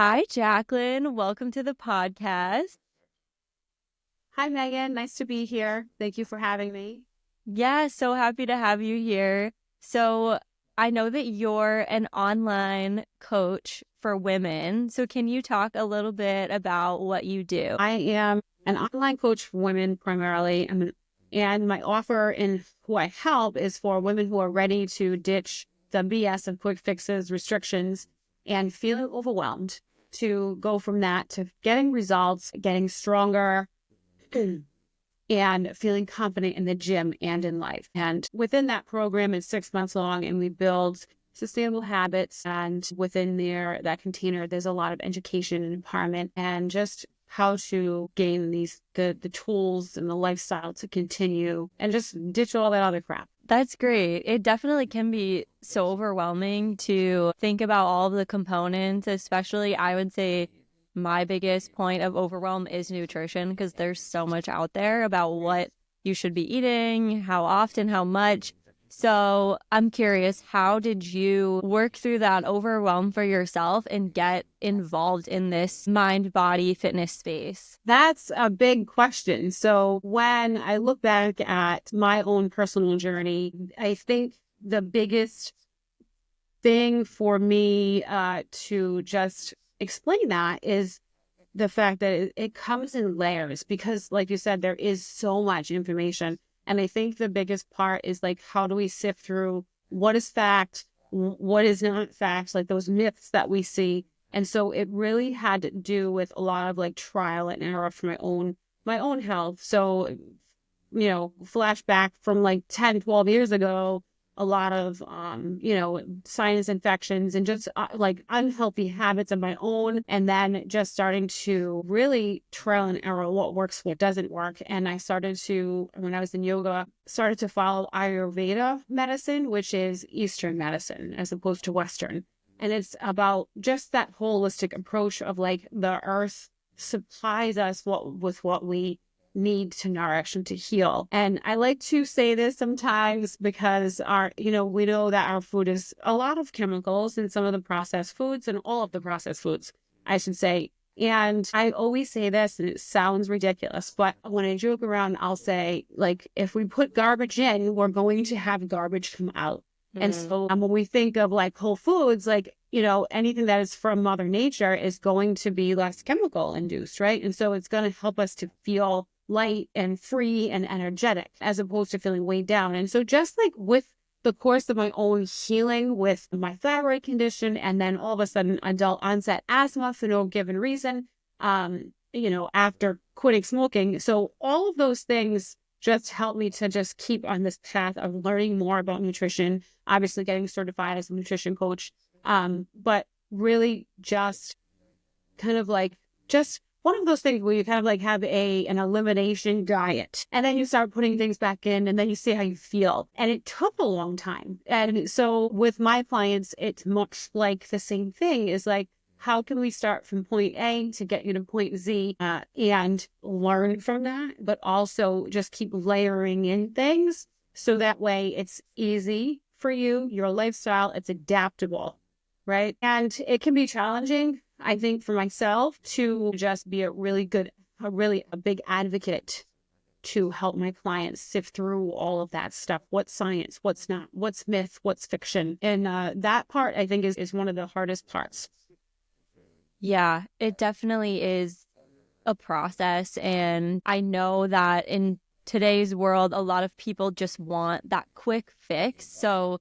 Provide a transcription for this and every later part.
Hi, Jaclyn. Welcome to the podcast. Hi, Megan. Nice to be here. Thank you for having me. Yeah, so happy to have you here. So, I know that you're an online coach for women. So, can you talk a little bit about what you do? I am an online coach for women primarily, and my offer and who I help is for women who are ready to ditch the BS of quick fixes, restrictions, and feeling overwhelmed to go from that to getting results, getting stronger, and feeling confident in the gym and in life. And within that program, it's 6 months long, and we build sustainable habits. And within that container, there's a lot of education and empowerment and just how to gain the tools and the lifestyle to continue and just ditch all that other crap. That's great. It definitely can be so overwhelming to think about all of the components, especially I would say my biggest point of overwhelm is nutrition because there's so much out there about what you should be eating, how often, how much. So I'm curious, how did you work through that overwhelm for yourself and get involved in this mind-body fitness space? That's a big question. So when I look back at my own personal journey, I think the biggest thing for me to just explain that is the fact that it comes in layers because, like you said, there is so much information. And I think the biggest part is like, how do we sift through what is fact, what is not fact, like those myths that we see. And so it really had to do with a lot of like trial and error for my own health. So, flashback from like 10, 12 years ago, a lot of, sinus infections and just like unhealthy habits of my own. And then just starting to really trial and error what works, what doesn't work. And I started to, when I was in yoga, started to follow Ayurveda medicine, which is Eastern medicine as opposed to Western. And it's about just that holistic approach of like the earth supplies us with what we need to nourish and to heal. And I like to say this sometimes because we know that our food is a lot of chemicals in some of the processed foods and all of the processed foods, I should say. And I always say this, and it sounds ridiculous, but when I joke around, I'll say, like, if we put garbage in, we're going to have garbage come out. And so when we think of like whole foods, like, anything that is from Mother Nature is going to be less chemical induced, right? And so it's going to help us to feel light and free and energetic as opposed to feeling weighed down. And so just like with the course of my own healing with my thyroid condition and then all of a sudden adult onset asthma for no given reason, after quitting smoking. So all of those things just helped me to just keep on this path of learning more about nutrition, obviously getting certified as a nutrition coach, but really just kind of like just one of those things where you kind of like have an elimination diet and then you start putting things back in and then you see how you feel. And it took a long time. And so with my clients, it's much like the same thing is like, how can we start from point A to get you to point Z and learn from that, but also just keep layering in things so that way it's easy for you, your lifestyle, it's adaptable, right? And it can be challenging, I think, for myself to just be a big advocate to help my clients sift through all of that stuff. What's science? What's not? What's myth? What's fiction? And that part, I think, is one of the hardest parts. Yeah, it definitely is a process. And I know that in today's world, a lot of people just want that quick fix. So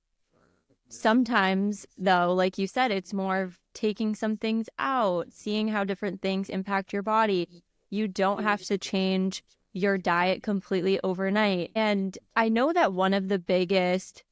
sometimes, though, like you said, it's more of taking some things out, seeing how different things impact your body. You don't have to change your diet completely overnight. And I know that one of the biggest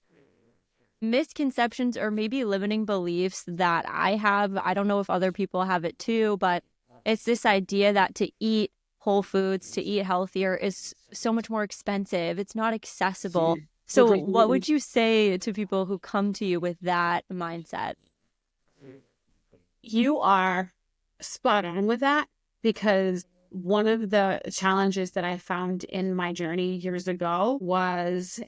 misconceptions or maybe limiting beliefs that I have, I don't know if other people have it too, but it's this idea that to eat whole foods, to eat healthier is so much more expensive. It's not accessible. So what would you say to people who come to you with that mindset? You are spot on with that because one of the challenges that I found in my journey years ago was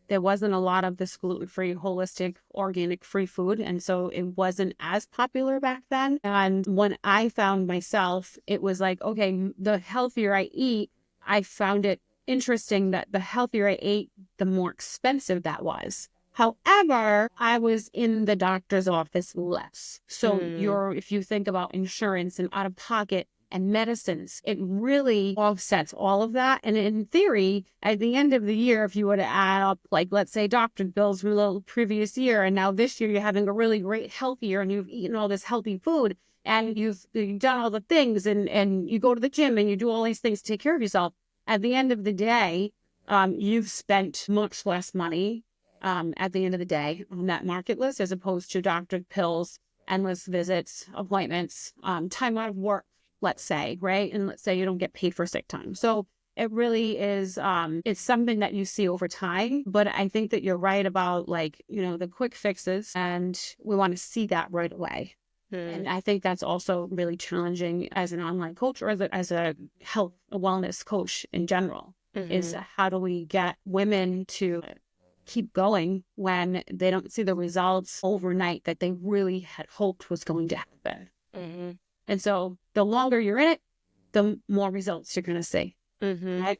there wasn't a lot of this gluten-free, holistic, organic, free food. And so it wasn't as popular back then. And when I found myself, it was like, okay, the healthier I eat, I found it interesting that the healthier I ate, the more expensive that was. However, I was in the doctor's office less. So if you think about insurance and out of pocket and medicines, it really offsets all of that. And in theory, at the end of the year, if you were to add up, like, let's say doctor bills from the previous year, and now this year you're having a really great health year and you've eaten all this healthy food and you've done all the things and you go to the gym and you do all these things to take care of yourself. At the end of the day, you've spent much less money at the end of the day on that market list, as opposed to doctor pills, endless visits, appointments, time out of work, let's say, right? And let's say you don't get paid for sick time. So it really is, it's something that you see over time. But I think that you're right about, like, the quick fixes, and we want to see that right away. And I think that's also really challenging as an online coach, or as a health, a wellness coach in general, is how do we get women to keep going when they don't see the results overnight that they really had hoped was going to happen. And so the longer you're in it, the more results you're going to see. Right?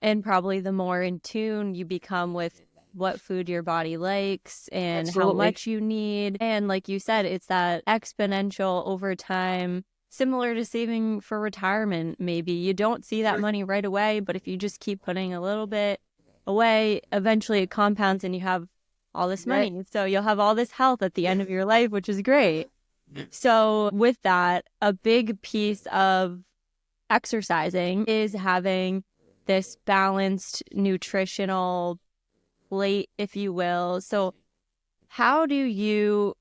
And probably the more in tune you become with what food your body likes and Absolutely. how much you need. And like you said, it's that exponential over time, similar to saving for retirement. Maybe you don't see that money right away, but if you just keep putting a little bit away, eventually it compounds and you have all this money. Right. So you'll have all this health at the end of your life, which is great. So with that, a big piece of exercising is having this balanced nutritional plate, if you will. So how do you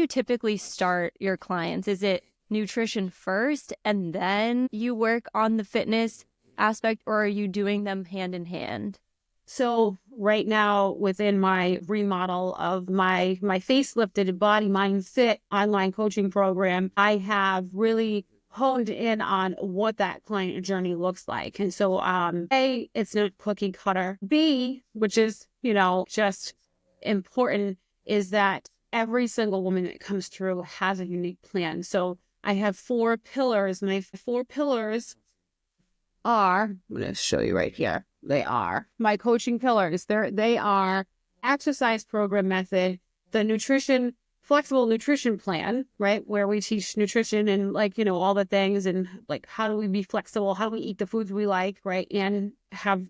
typically start your clients? Is it nutrition first and then you work on the fitness aspect, or are you doing them hand in hand? So right now, within my remodel of my facelifted Body Mind Fit online coaching program, I have really honed in on what that client journey looks like. And so A, it's not cookie cutter. B, which is, just important, is that every single woman that comes through has a unique plan. So I have 4 pillars. My 4 pillars are, I'm going to show you right here. They are my coaching pillars. They are exercise program method, the flexible nutrition plan, right? Where we teach nutrition and, like, all the things, and like, how do we be flexible? How do we eat the foods we like, right? And have,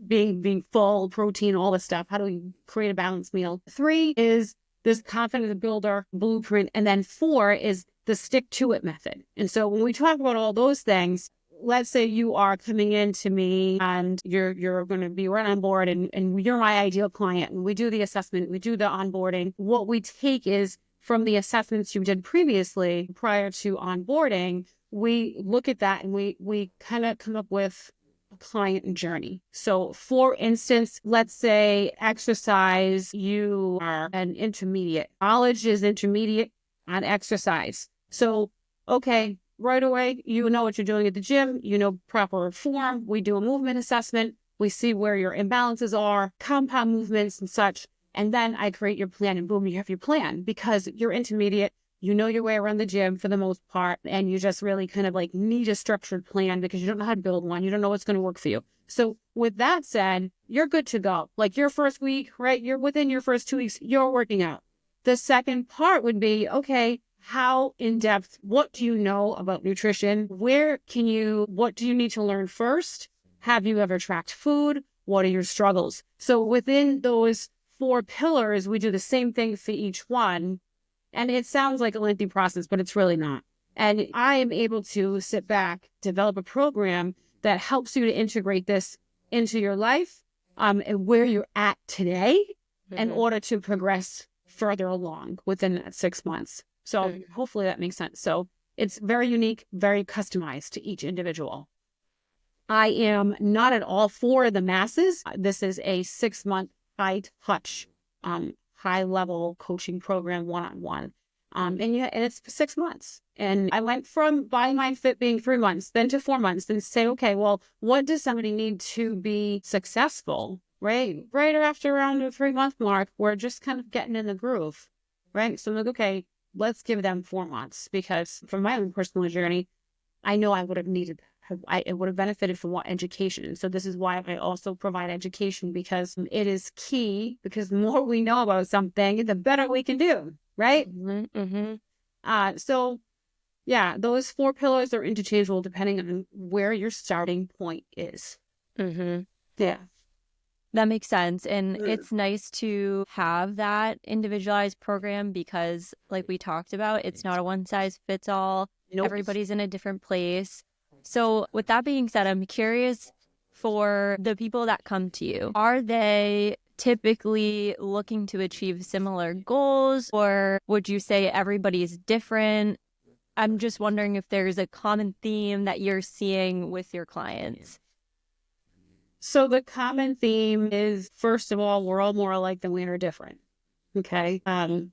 being full protein, all this stuff. How do we create a balanced meal? 3 is this confidence builder blueprint. And then 4 is the stick to it method. And so when we talk about all those things, let's say you are coming in to me and you're going to be right on board, and you're my ideal client, and we do the assessment, we do the onboarding. What we take is from the assessments you did previously prior to onboarding, we look at that and we kind of come up with a client journey. So for instance, let's say exercise, you are an intermediate. Knowledge is intermediate on exercise. So, okay, right away, you know what you're doing at the gym, proper form. We do a movement assessment. We see where your imbalances are, compound movements and such. And then I create your plan, and boom, you have your plan, because you're intermediate. You know your way around the gym for the most part, and you just really kind of like need a structured plan because you don't know how to build one. You don't know what's going to work for you. So with that said, you're good to go. Like your first week, right? You're within your first 2 weeks, you're working out. The second part would be, okay, how in depth, what do you know about nutrition? What do you need to learn first? Have you ever tracked food? What are your struggles? So within those 4 pillars, we do the same thing for each one. And it sounds like a lengthy process, but it's really not. And I am able to sit back, develop a program that helps you to integrate this into your life, and where you're at today in order to progress further along within that 6 months. So hopefully that makes sense. So it's very unique, very customized to each individual. I am not at all for the masses. This is a 6-month high touch, high level coaching program, one-on-one. And it's 6 months. And I went from Body Mind Fit being 3 months, then to 4 months, then say, okay, well, what does somebody need to be successful right after around the 3 month mark, we're just kind of getting in the groove, right? So I'm like, okay, let's give them 4 months, because from my own personal journey, I know I would have needed, it would have benefited from more education. So this is why I also provide education, because it is key, because the more we know about something, the better we can do, right? So yeah, those 4 pillars are interchangeable depending on where your starting point is. Yeah. That makes sense. And it's nice to have that individualized program because, like we talked about, it's not a one size fits all. Nope. Everybody's in a different place. So, with that being said, I'm curious, for the people that come to you, are they typically looking to achieve similar goals, or would you say everybody's different? I'm just wondering if there's a common theme that you're seeing with your clients. So the common theme is, first of all, we're all more alike than we are different. Okay. And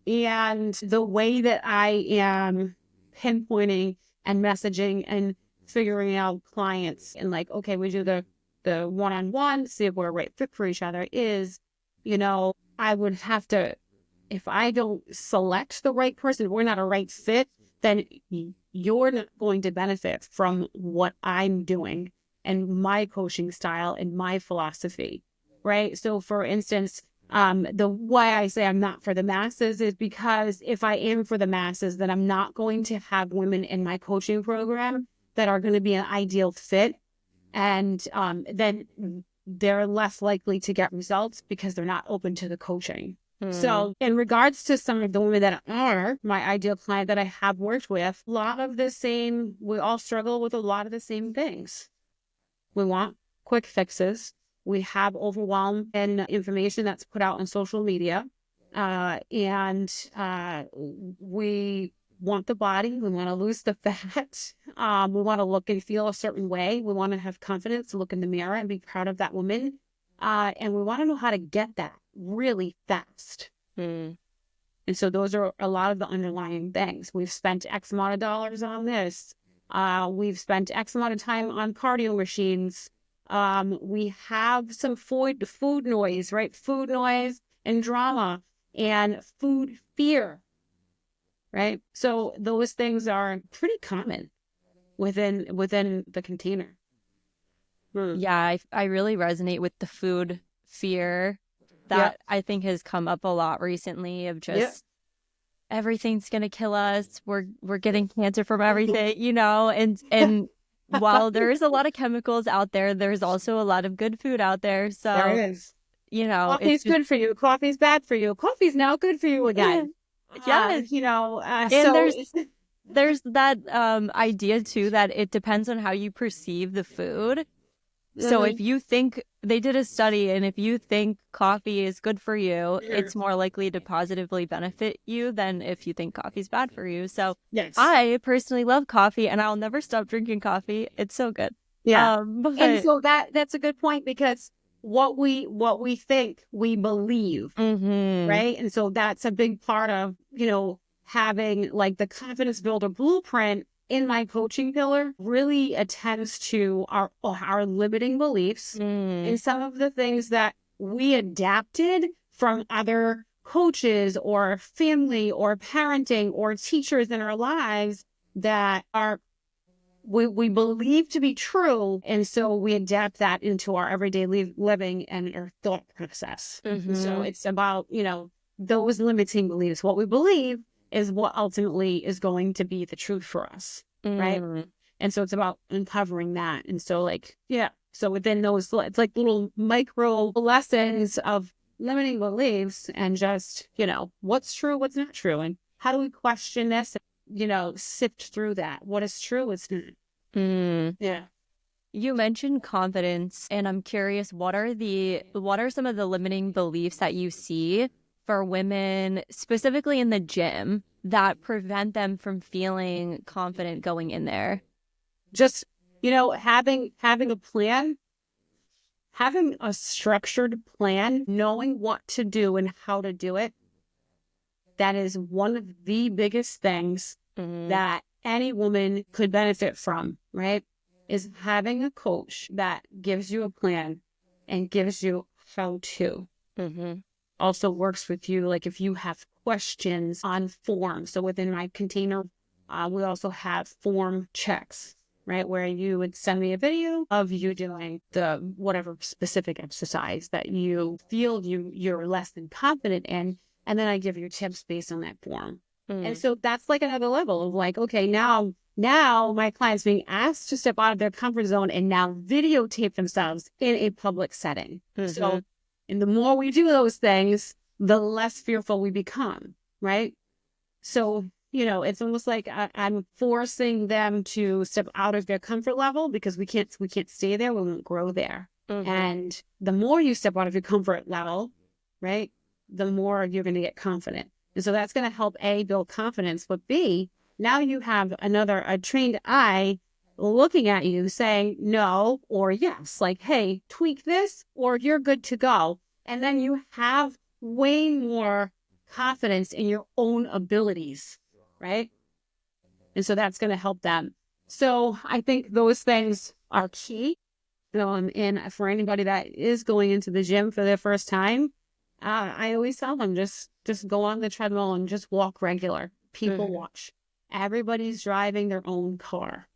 the way that I am pinpointing and messaging and figuring out clients, and like, okay, we do the one-on-one, see if we're a right fit for each other, is, I would have to, if I don't select the right person, if we're not a right fit, then you're not going to benefit from what I'm doing and my coaching style and my philosophy, right? So for instance, the why I say I'm not for the masses is because if I am for the masses, then I'm not going to have women in my coaching program that are going to be an ideal fit. And then they're less likely to get results because they're not open to the coaching. So in regards to some of the women that are my ideal client that I have worked with, we all struggle with a lot of the same things. We want quick fixes. We have overwhelm and information that's put out on social media. And we want the body. We want to lose the fat. We want to look and feel a certain way. We want to have confidence, look in the mirror and be proud of that woman. And we want to know how to get that really fast. And so those are a lot of the underlying things. We've spent X amount of dollars on this. We've spent X amount of time on cardio machines. We have some food noise, right? Food noise and drama and food fear, right? So those things are pretty common within the container. Yeah, I really resonate with the food fear that I think has come up a lot recently of just everything's gonna kill us. We're getting cancer from everything, and while there's a lot of chemicals out there, there's also a lot of good food out there. So There is. Coffee's it's just good for you. Coffee's bad for you. Coffee's now good for you again. yes. And So there's that idea too that it depends on how you perceive the food. So if you think, they did a study, and if you think coffee is good for you, it's more likely to positively benefit you than if you think coffee's bad for you. So yes. I personally love coffee, and I'll never stop drinking coffee. It's so good. Yeah. But And so that's a good point, because what we think we believe, right? And so that's a big part of, having like the confidence builder blueprint in my coaching pillar really attends to our limiting beliefs and some of the things that we adapted from other coaches or family or parenting or teachers in our lives that are we believe to be true, and so we adapt that into our everyday living and our thought process. So it's about those limiting beliefs. What we believe is what ultimately is going to be the truth for us, right? And so it's about uncovering that. And so so within those, it's like little micro lessons of limiting beliefs and just what's true, what's not true, and how do we question this, sift through that. What is true, what's not. Yeah. You mentioned confidence, and I'm curious, what are some of the limiting beliefs that you see for women, specifically in the gym, that prevent them from feeling confident going in there? Just, having a plan, having a structured plan, knowing what to do and how to do it. That is one of the biggest things that any woman could benefit from, right? Is having a coach that gives you a plan and gives you how to. Mm-hmm. Also works with you, like if you have questions on forms. So within my container, we also have form checks, right? Where you would send me a video of you doing the whatever specific exercise that you feel you're less than confident in. And then I give you tips based on that form. And so that's like another level of like, okay, now my client's being asked to step out of their comfort zone and now videotape themselves in a public setting. So, and the more we do those things, the less fearful we become, right? So, it's almost like I'm forcing them to step out of their comfort level because we can't stay there. We won't grow there. And the more you step out of your comfort level, right, the more you're going to get confident. And so that's going to help A, build confidence, but B, now you have a trained eye looking at you saying no or yes, like, hey, tweak this or you're good to go. And then you have way more confidence in your own abilities, right? And so that's going to help them. So I think those things are key. And for anybody that is going into the gym for their first time, I always tell them just go on the treadmill and just walk regular. People watch. Everybody's driving their own car,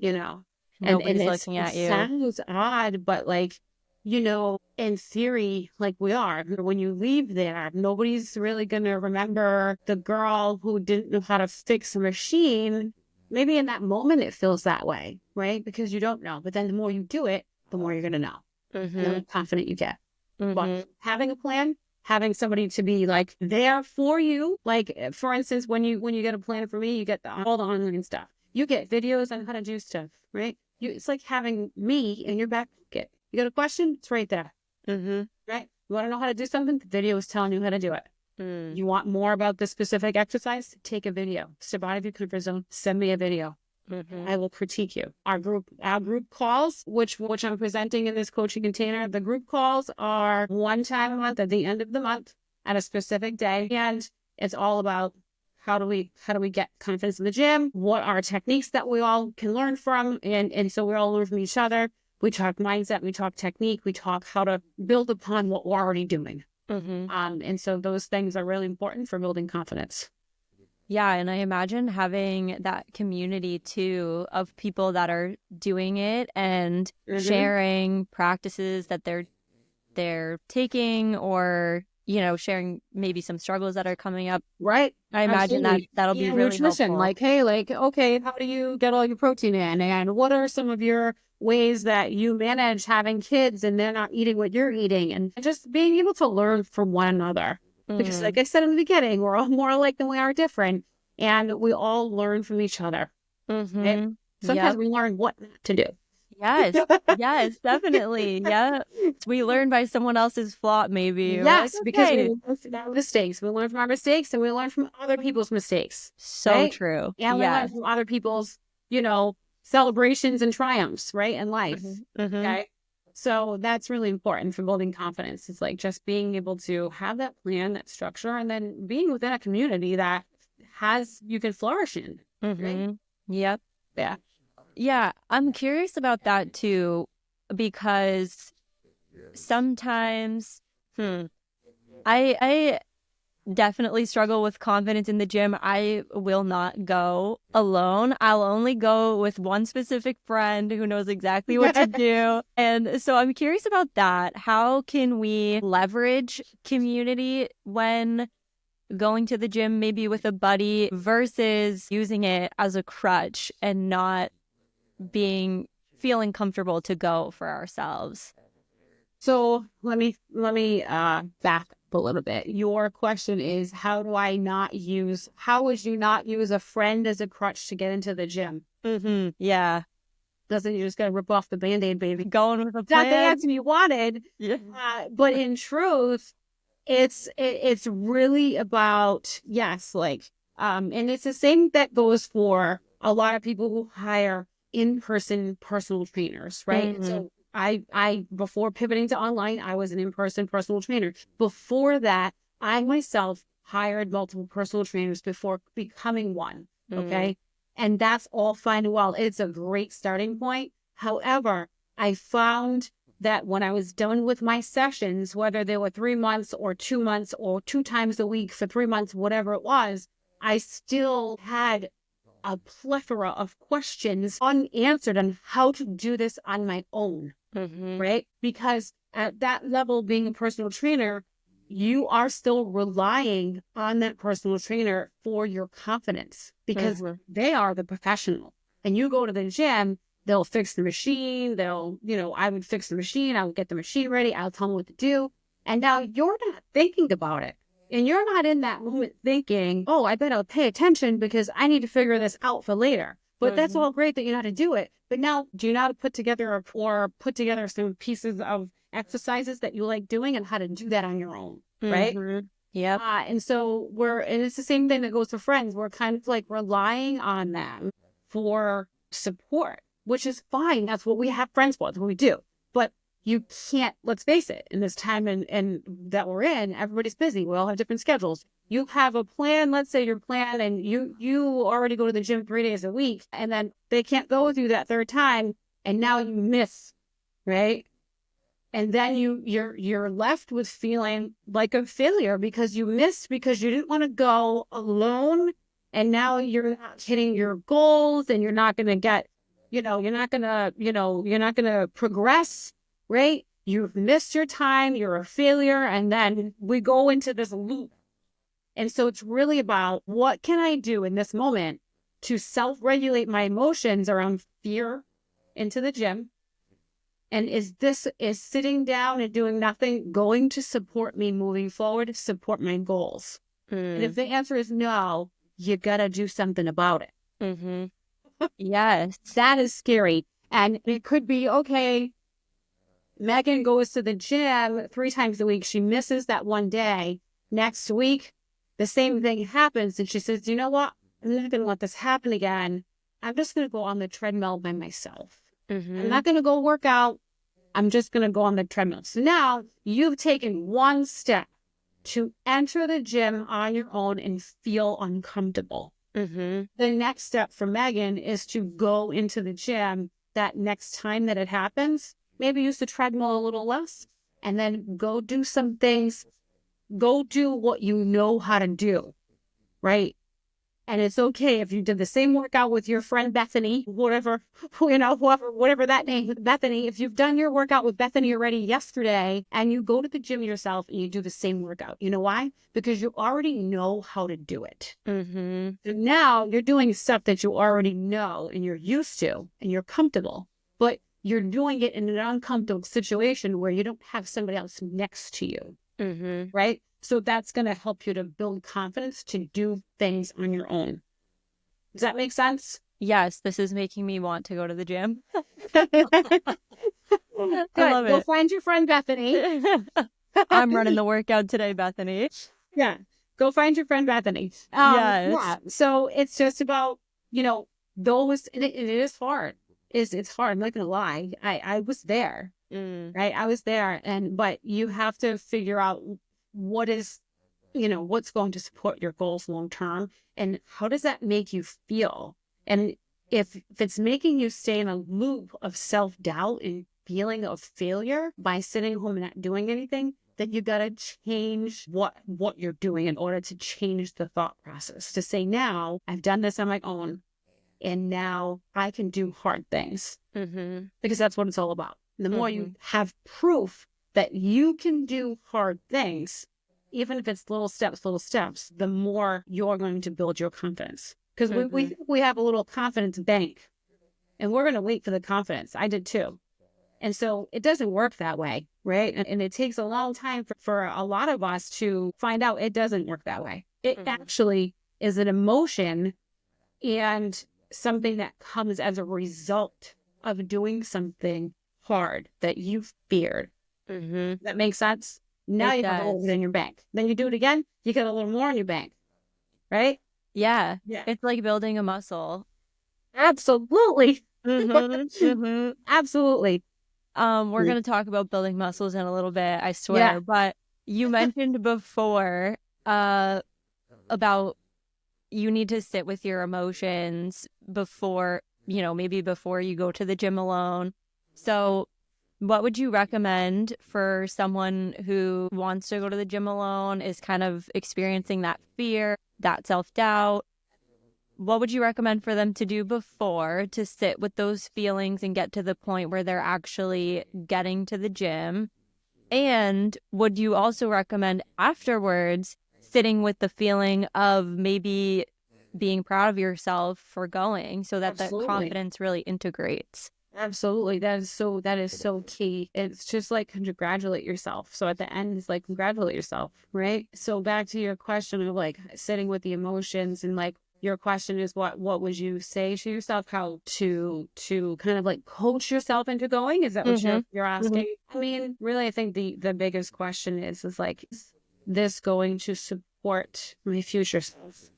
and Nobody's it looking at you. sounds odd, but like, in theory, like we are, when you leave there, nobody's really going to remember the girl who didn't know how to fix a machine. Maybe in that moment it feels that way, right? Because you don't know. But then the more you do it, the more you're going to know. And the more confident you get. But having a plan, having somebody to be like there for you, like for instance, when you get a plan for me, you get all the online stuff. You get videos on how to do stuff, right? It's like having me in your back pocket. You got a question? It's right there. Right? You want to know how to do something? The video is telling you how to do it. You want more about this specific exercise? Take a video. Step out of your comfort zone. Send me a video. I will critique you. Our group calls, which I'm presenting in this coaching container, the group calls are one time a month at the end of the month at a specific day. And it's all about how do we get confidence in the gym? What are techniques that we all can learn from? And so we all learn from each other. We talk mindset, we talk technique, we talk how to build upon what we're already doing. And so those things are really important for building confidence. Yeah, and I imagine having that community too of people that are doing it and sharing practices that they're taking, or sharing maybe some struggles that are coming up. Right. I imagine that'll be really nutrition. helpful. Like, hey, like, okay, how do you get all your protein in? And what are some of your ways that you manage having kids and they're not eating what you're eating? And just being able to learn from one another. Because like I said in the beginning, we're all more alike than we are different. And we all learn from each other. Right? Sometimes we learn what not to do. Yes, definitely. Yeah. We learn by someone else's flaw, maybe. Yes, because we learn from our mistakes. We learn from our mistakes and we learn from other people's mistakes. So true. And we learn from other people's, celebrations and triumphs, right? In life. Okay. So that's really important for building confidence. It's like just being able to have that plan, that structure, and then being within a community that you can flourish in. Right? Yep. Yeah. Yeah. I'm curious about that too, because sometimes I definitely struggle with confidence in the gym. I will not go alone. I'll only go with one specific friend who knows exactly what to do. And so I'm curious about that. How can we leverage community when going to the gym, maybe with a buddy, versus using it as a crutch and not feeling comfortable to go for ourselves? So let me back up a little bit. Your question is, how would you not use a friend as a crutch to get into the gym? Yeah. Doesn't you just gotta rip off the Band-Aid, baby? Going with a plan. Not the answer you wanted. Yeah. But in truth, it's really about, yes, like, and it's the same that goes for a lot of people who hire in-person personal trainers, right? So I before pivoting to online, I was an in-person personal trainer. Before that, I myself hired multiple personal trainers before becoming one. Okay. And that's all fine and well. It's a great starting point. However, I found that when I was done with my sessions, whether they were 3 months or 2 months or 2 times a week for 3 months, whatever it was, I still had a plethora of questions unanswered on how to do this on my own, right? Because at that level, being a personal trainer, you are still relying on that personal trainer for your confidence because they are the professional. And you go to the gym, they'll fix the machine. I would fix the machine. I would get the machine ready. I'll tell them what to do. And now you're not thinking about it. And you're not in that moment thinking, oh, I better pay attention because I need to figure this out for later. But that's all great that you know how to do it. But now, do you know how to put together some pieces of exercises that you like doing and how to do that on your own, right? Yep. And it's the same thing that goes to friends. We're kind of like relying on them for support, which is fine. That's what we have friends for. That's what we do. But you can't, let's face it, in this time and that we're in, everybody's busy. We all have different schedules. You have a plan, let's say your plan, and you already go to the gym 3 days a week, and then they can't go with you that third time, and now you miss, right? And then you're left with feeling like a failure because you missed because you didn't want to go alone, and now you're not hitting your goals, and you're not going to get, you're not going to progress, right? You've missed your time, you're a failure, and then we go into this loop. And so it's really about what can I do in this moment to self-regulate my emotions around fear into the gym? And is sitting down and doing nothing going to support me moving forward, support my goals? And if the answer is no, you got to do something about it. Yes. That is scary. And it could be, okay, Megan goes to the gym 3 times a week. She misses that one day. Next week, the same thing happens. And she says, you know what? I'm not going to let this happen again. I'm just going to go on the treadmill by myself. I'm not going to go work out. I'm just going to go on the treadmill. So now you've taken one step to enter the gym on your own and feel uncomfortable. The next step for Megan is to go into the gym that next time that it happens, maybe use the treadmill a little less, and then go do some things. Go do what you know how to do, right? And it's okay if you did the same workout with your friend Bethany, whatever that name, Bethany. If you've done your workout with Bethany already yesterday and you go to the gym yourself and you do the same workout, you know why? Because you already know how to do it. So now you're doing stuff that you already know and you're used to and you're comfortable, but you're doing it in an uncomfortable situation where you don't have somebody else next to you, right? So that's going to help you to build confidence to do things on your own. Does that make sense? Yes, this is making me want to go to the gym. Good. love Go it. find your friend Bethany. I'm running the workout today, Bethany. Yeah. Go find your friend Bethany. Yes. Yeah. So it's just about, those, and it is hard. It's hard. I'm not going to lie. I was there, right? I was there. But you have to figure out what's going to support your goals long term, and how does that make you feel? And if it's making you stay in a loop of self-doubt and feeling of failure by sitting home and not doing anything, then you got to change what you're doing in order to change the thought process to say, now I've done this on my own and now I can do hard things, because that's what it's all about. The more you have proof that you can do hard things, even if it's little steps, the more you're going to build your confidence. Because we have a little confidence bank, and we're going to wait for the confidence. I did too. And so it doesn't work that way, right? And it takes a long time for a lot of us to find out it doesn't work that way. It actually is an emotion and something that comes as a result of doing something hard that you feared. That makes sense? Now you have a little bit in your bank. Then you do it again, you get a little more in your bank, right? Yeah. It's like building a muscle. Absolutely. Absolutely. We're going to talk about building muscles in a little bit, I swear. But you mentioned before about you need to sit with your emotions before, maybe before you go to the gym alone. So What would you recommend for someone who wants to go to the gym alone, is kind of experiencing that fear, that self-doubt? What would you recommend for them to do before to sit with those feelings and get to the point where they're actually getting to the gym? And would you also recommend afterwards sitting with the feeling of maybe being proud of yourself for going so that the Absolutely. confidence really integrates? Absolutely. That is so key. It's just like congratulate yourself. So at the end, it's like congratulate yourself, right? So back to your question of like sitting with the emotions, and like your question is what would you say to yourself? How to kind of like coach yourself into going? Is that what Mm-hmm. you're asking? I mean, really, I think the biggest question is like, is this going to support my future self?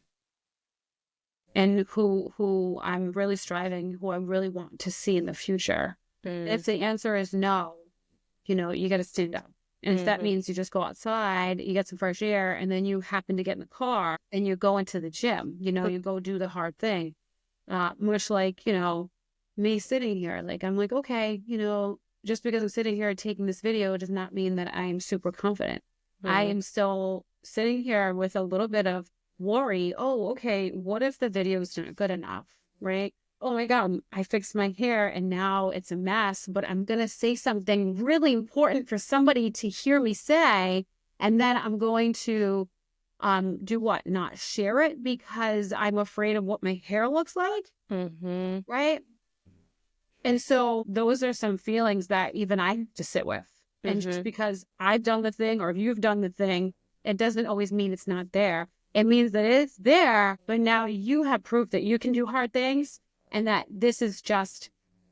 And who I'm really striving, who I really want to see in the future. If the answer is no, you got to stand up. And if that Mm-hmm. means you just go outside, you get some fresh air, and then you happen to get in the car and you go into the gym, you go do the hard thing. Much like, me sitting here, like, I'm like, okay, just because I'm sitting here taking this video does not mean that I am super confident. I Mm-hmm. am still sitting here with a little bit of worry. Oh, okay, what if the video is not good enough, right? Oh my God, I fixed my hair and now it's a mess, but I'm going to say something really important for somebody to hear me say. And then I'm going to do what? Not share it because I'm afraid of what my hair looks like, Mm-hmm. right? And so those are some feelings that even I have to sit with. And just Mm-hmm. because I've done the thing or you've done the thing, it doesn't always mean it's not there. It means that it's there, but now you have proof that you can do hard things, and that this is just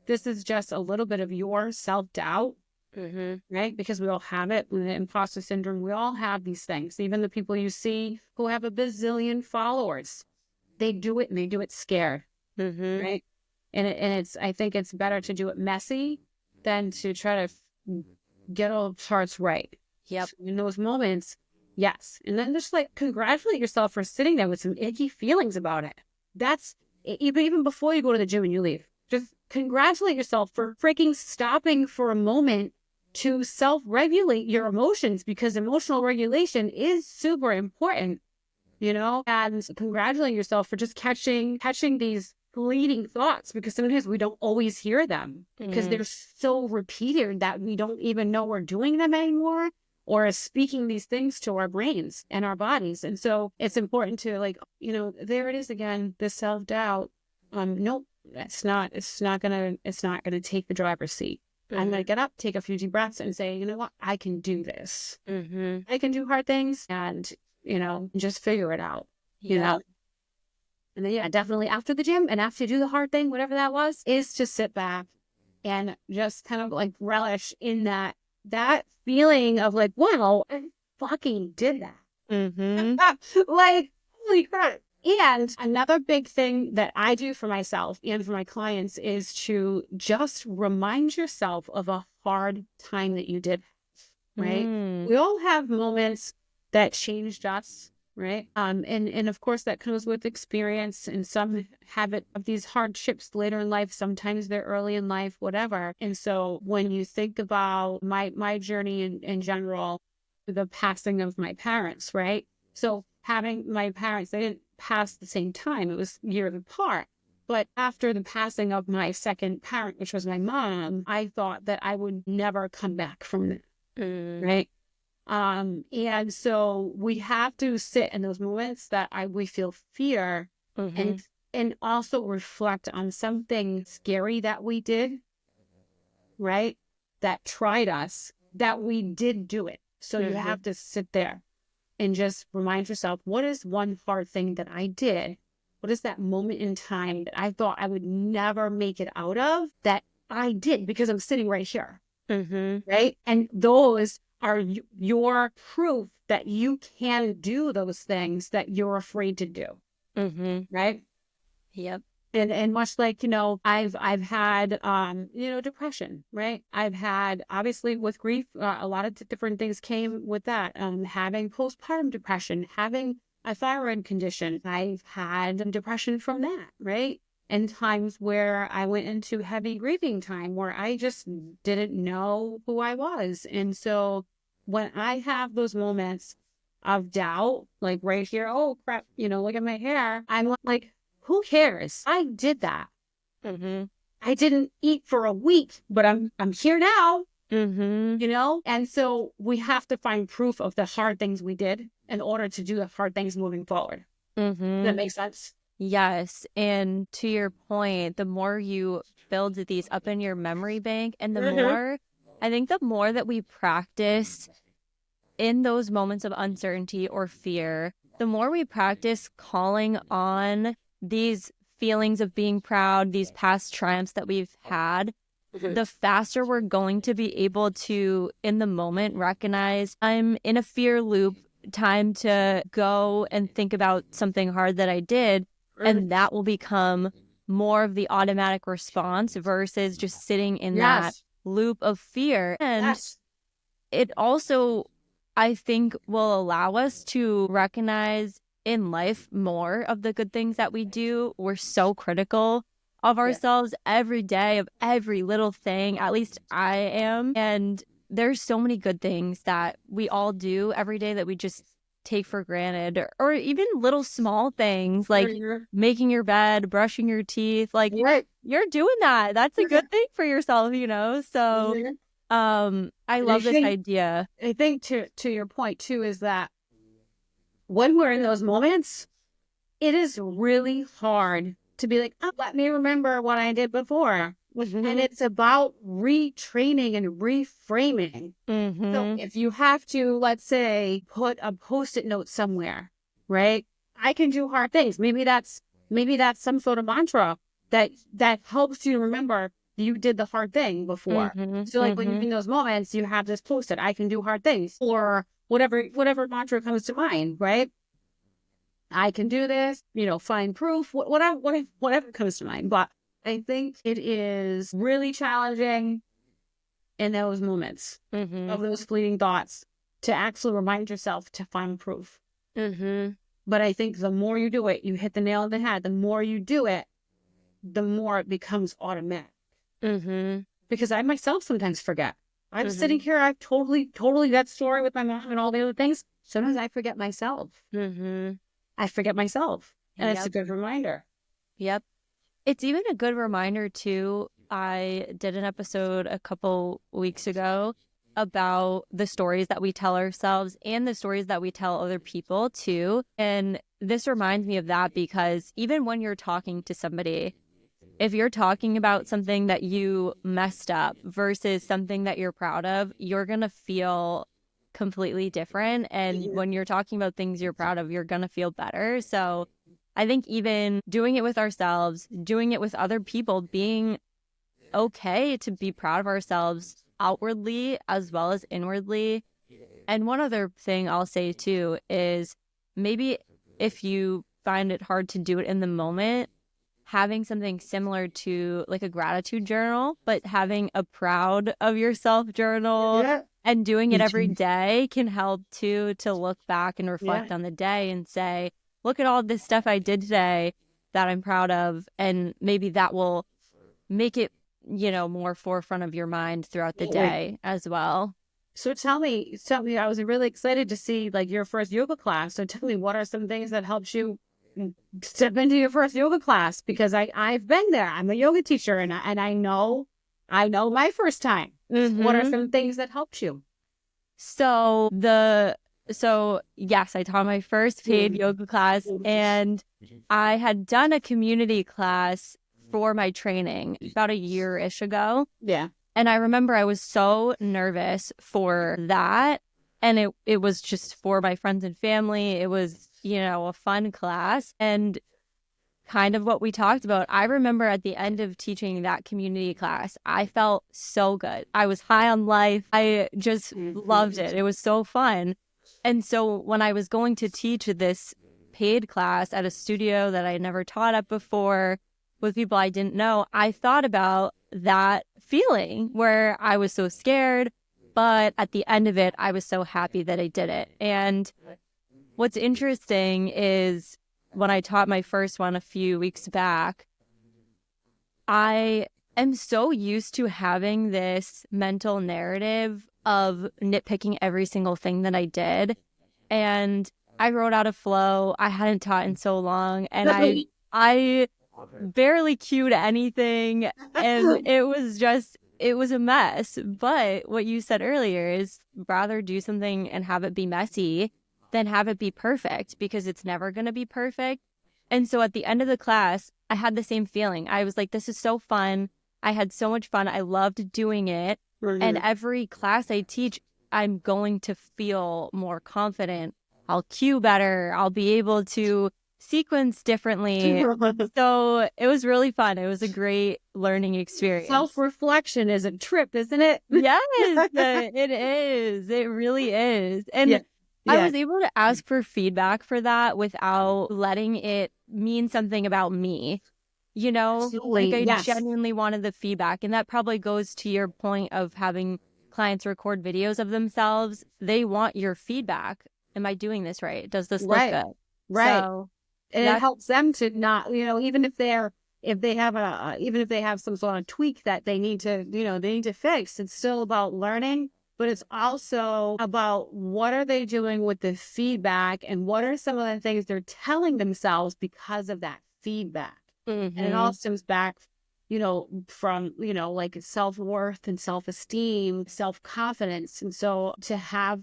a little bit of your self-doubt, Mm-hmm. right? Because we all have it. With the imposter syndrome, we all have these things. Even the people you see who have a bazillion followers, they do it and they do it scared, Mm-hmm. right? And I think it's better to do it messy than to try to get all the parts right. Yep. So in those moments, yes. And then just like congratulate yourself for sitting there with some icky feelings about it. That's even before you go to the gym and you leave. Just congratulate yourself for freaking stopping for a moment to self-regulate your emotions, because emotional regulation is super important, and congratulate yourself for just catching these fleeting thoughts, because sometimes we don't always hear them because Mm-hmm. they're so repeated that we don't even know we're doing them anymore, or speaking these things to our brains and our bodies. And so it's important to like, there it is again, the self-doubt. Nope, it's not gonna take the driver's seat. I'm gonna Mm-hmm. get up, take a few deep breaths, and say, you know what, I can do this. Mm-hmm. I can do hard things, and just figure it out, you Yep. know. And then yeah, definitely after the gym and after you do the hard thing, whatever that was, is to sit back and just kind of like relish in that feeling of like, wow, I fucking did that. Mm-hmm. Like, holy crap. And another big thing that I do for myself and for my clients is to just remind yourself of a hard time that you did, right? Mm. We all have moments that changed us, right? And of course that comes with experience, and some have it of these hardships later in life. Sometimes they're early in life, whatever. And so when you think about my journey in general, the passing of my parents, right? So having my parents, they didn't pass at the same time. It was years apart. But after the passing of my second parent, which was my mom, I thought that I would never come back from that, Mm. right? And so we have to sit in those moments that we feel fear, Mm-hmm. and also reflect on something scary that we did, right? That tried us, that we did do it. So you Mm-hmm. have to sit there and just remind yourself, what is one hard thing that I did? What is that moment in time that I thought I would never make it out of, that I did because I'm sitting right here? Mm-hmm. Right? And those are your proof that you can do those things that you're afraid to do. Mm-hmm. Right? Yep. And much like, I've had, depression, right? I've had, obviously with grief, a lot of different things came with that. Having postpartum depression, having a thyroid condition, I've had depression from that, right? and times where I went into heavy grieving time where I just didn't know who I was. And so when I have those moments of doubt, like right here, oh crap, look at my hair. I'm like, who cares? I did that. Mm-hmm. I didn't eat for a week, but I'm here now. Mm-hmm. And so we have to find proof of the hard things we did in order to do the hard things moving forward. Does that Mm-hmm. make sense? Yes. And to your point, the more you build these up in your memory bank, and Mm-hmm. I think the more that we practice in those moments of uncertainty or fear, the more we practice calling on these feelings of being proud, these past triumphs that we've had, Mm-hmm. the faster we're going to be able to, in the moment, recognize I'm in a fear loop, time to go and think about something hard that I did. And that will become more of the automatic response versus just sitting in that Yes. loop of fear. And Yes. it also, I think, will allow us to recognize in life more of the good things that we do. We're so critical of Yeah. ourselves every day, of every little thing. At least I am. And there's so many good things that we all do every day that we just take for granted, or even little small things like Mhm. making your bed, brushing your teeth. Like, Right. you're doing that. That's a good thing for yourself, So Mhm. I And I love this think idea. I think to your point too is that when we're in those moments, it is really hard to be like, oh, let me remember what I did before. And it's about retraining and reframing. So Mm-hmm. if you have to, let's say, put a post-it note somewhere, right? I can do hard things. Maybe that's some sort of mantra that helps you remember you did the hard thing before. Mm-hmm. So like when you're Mm-hmm. in those moments, you have this post-it, I can do hard things, or whatever mantra comes to mind, right? I can do this, find proof, whatever comes to mind. But I think it is really challenging in those moments Mm-hmm. of those fleeting thoughts to actually remind yourself to find proof. Mm-hmm. But I think the more you do it, you hit the nail on the head. The more you do it, the more it becomes automatic. Mm-hmm. Because I myself sometimes forget. I'm Mm-hmm. sitting here, I've totally that story with my mom and all the other things. Sometimes I forget myself. Mm-hmm. I forget myself. And it's a Yep. good reminder. Yep. It's even a good reminder too. I did an episode a couple weeks ago about the stories that we tell ourselves and the stories that we tell other people too. And this reminds me of that because even when you're talking to somebody, if you're talking about something that you messed up versus something that you're proud of, you're going to feel completely different. And when you're talking about things you're proud of, you're going to feel better. So I think even doing it with ourselves, doing it with other people, being okay to be proud of ourselves outwardly as well as inwardly. And one other thing I'll say too is maybe if you find it hard to do it in the moment, having something similar to like a gratitude journal, but having a proud of yourself journal Yeah. and doing it every day can help too, to look back and Yeah. reflect on the day and say, look at all this stuff I did today that I'm proud of. And maybe that will make it, more forefront of your mind throughout the Right. day as well. So tell me, I was really excited to see like your first yoga class. So tell me, what are some things that helped you step into your first yoga class? Because I've been there. I'm a yoga teacher, and I know my first time. What are Mm-hmm. some things that helped you? So yes, I taught my first paid yoga class, and I had done a community class for my training about a year-ish ago. Yeah. And I remember I was so nervous for that. And it was just for my friends and family. It was, a fun class. And kind of what we talked about. I remember at the end of teaching that community class, I felt so good. I was high on life. I just loved it. It was so fun. And so when I was going to teach this paid class at a studio that I never taught at before with people I didn't know, I thought about that feeling where I was so scared, but at the end of it, I was so happy that I did it. And what's interesting is when I taught my first one a few weeks back, I am so used to having this mental narrative of nitpicking every single thing that I did. And I wrote out a flow. I hadn't taught in so long, and I barely cued anything, and it was a mess. But what you said earlier is rather do something and have it be messy than have it be perfect, because it's never going to be perfect. And so at the end of the class, I had the same feeling. I was like, this is so fun. I had so much fun. I loved doing it. And every class I teach, I'm going to feel more confident. I'll cue better. I'll be able to sequence differently. So it was really fun. It was a great learning experience. Self-reflection is a trip, isn't it? Yes, it is. It really is. And Yeah. I was able to ask for feedback for that without letting it mean something about me. You know, Absolutely. like I Yes. genuinely wanted the feedback. And that probably goes to your point of having clients record videos of themselves. They want your feedback. Am I doing this right? Does this look good? Right. So And it helps them to not, even if even if they have some sort of tweak that they need to, they need to fix, it's still about learning, but it's also about what are they doing with the feedback and what are some of the things they're telling themselves because of that feedback. And it all stems back, from, like self-worth and self-esteem, self-confidence. And so to have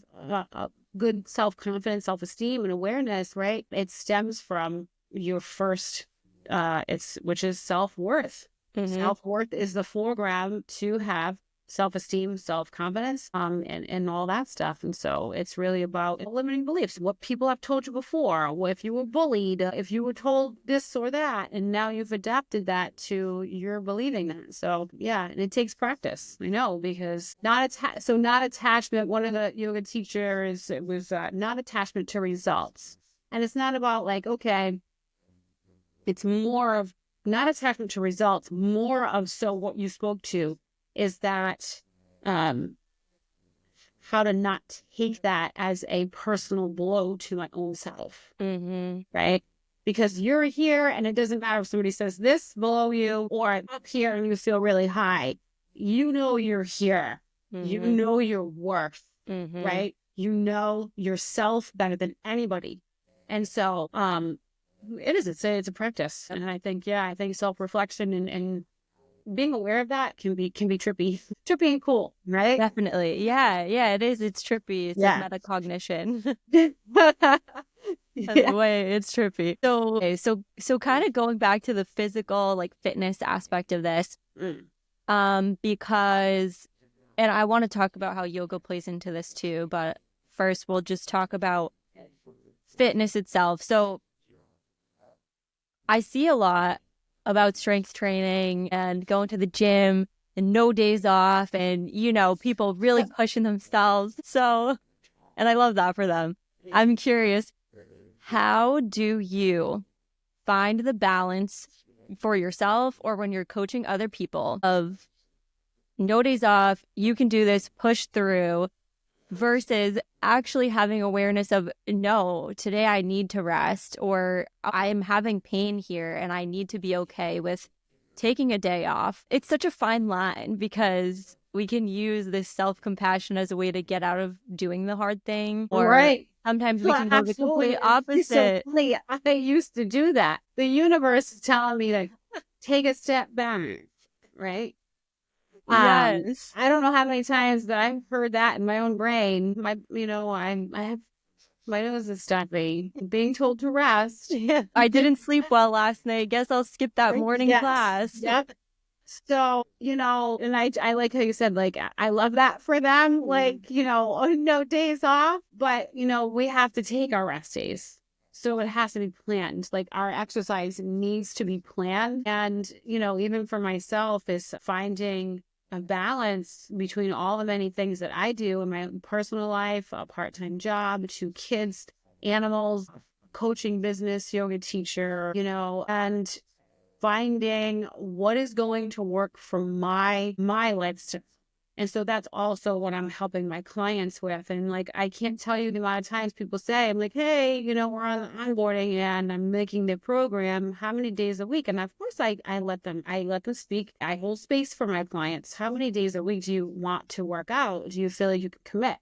a good self-confidence, self-esteem and awareness, right? It stems from your first, which is self-worth. Self-worth is the foreground to have self-esteem, self-confidence, and all that stuff. And so it's really about limiting beliefs, what people have told you before, if you were bullied, if you were told this or that, and now you've adapted that to your believing that. So yeah, and it takes practice. I know, because not attachment. One of the yoga teachers, it was not attachment to results, and it's not about like, okay, it's more of not attachment to results, more of, so what you spoke to is that how to not take that as a personal blow to my own self, right? Because you're here and it doesn't matter if somebody says this below you or up here and you feel really high. You know you're here. You know your worth, right? You know yourself better than anybody. And so it's a practice. And I think self-reflection and being aware of that can be trippy and cool, right? Definitely. Yeah, it is. It's trippy. It's like metacognition. The way it's trippy. So okay, so kind of going back to the physical, like fitness aspect of this, because, and I want to talk about how yoga plays into this too, but first we'll just talk about fitness itself. So I see a lot about strength training and going to the gym and no days off and, people really pushing themselves. So, and I love that for them. I'm curious, how do you find the balance for yourself or when you're coaching other people of no days off, you can do this, push through, versus actually having awareness of, no, today I need to rest, or I am having pain here and I need to be okay with taking a day off. It's such a fine line because we can use this self-compassion as a way to get out of doing the hard thing. Or sometimes we can go the complete opposite. So I used to do that. The universe is telling me to take a step back, right? Yes. I don't know how many times that I've heard that in my own brain. I have my nose is stuffy. Being told to rest. Yeah. I didn't sleep well last night. Guess I'll skip that morning class. Yep. So, and I like how you said, like, I love that for them, like, no days off, but, we have to take our rest days. So it has to be planned. Like our exercise needs to be planned. And, even for myself is finding a balance between all the many things that I do in my personal life, a part-time job, 2 kids, animals, coaching business, yoga teacher, and finding what is going to work for my lifestyle, And so that's also what I'm helping my clients with. And like, I can't tell you the amount of times people say, I'm like, hey, we're on onboarding and I'm making the program. How many days a week? And of course I let them speak. I hold space for my clients. How many days a week do you want to work out? Do you feel like you can commit?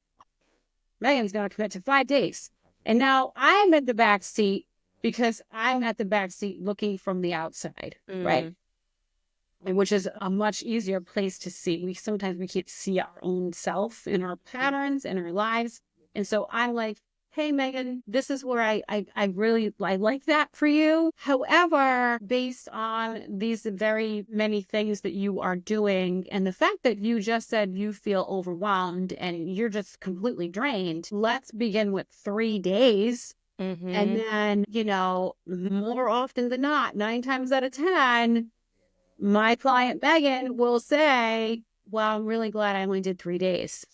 Megan's going to commit to 5 days. And now I'm at the back seat because I'm at the back seat looking from the outside, right? And which is a much easier place to see. Sometimes we can't see our own self in our patterns and our lives. And so I'm like, hey, Megan, this is where I like that for you. However, based on these very many things that you are doing and the fact that you just said you feel overwhelmed and you're just completely drained, let's begin with 3 days. And then, more often than not, 9 times out of 10, my client Megan will say, well, I'm really glad I only did 3 days.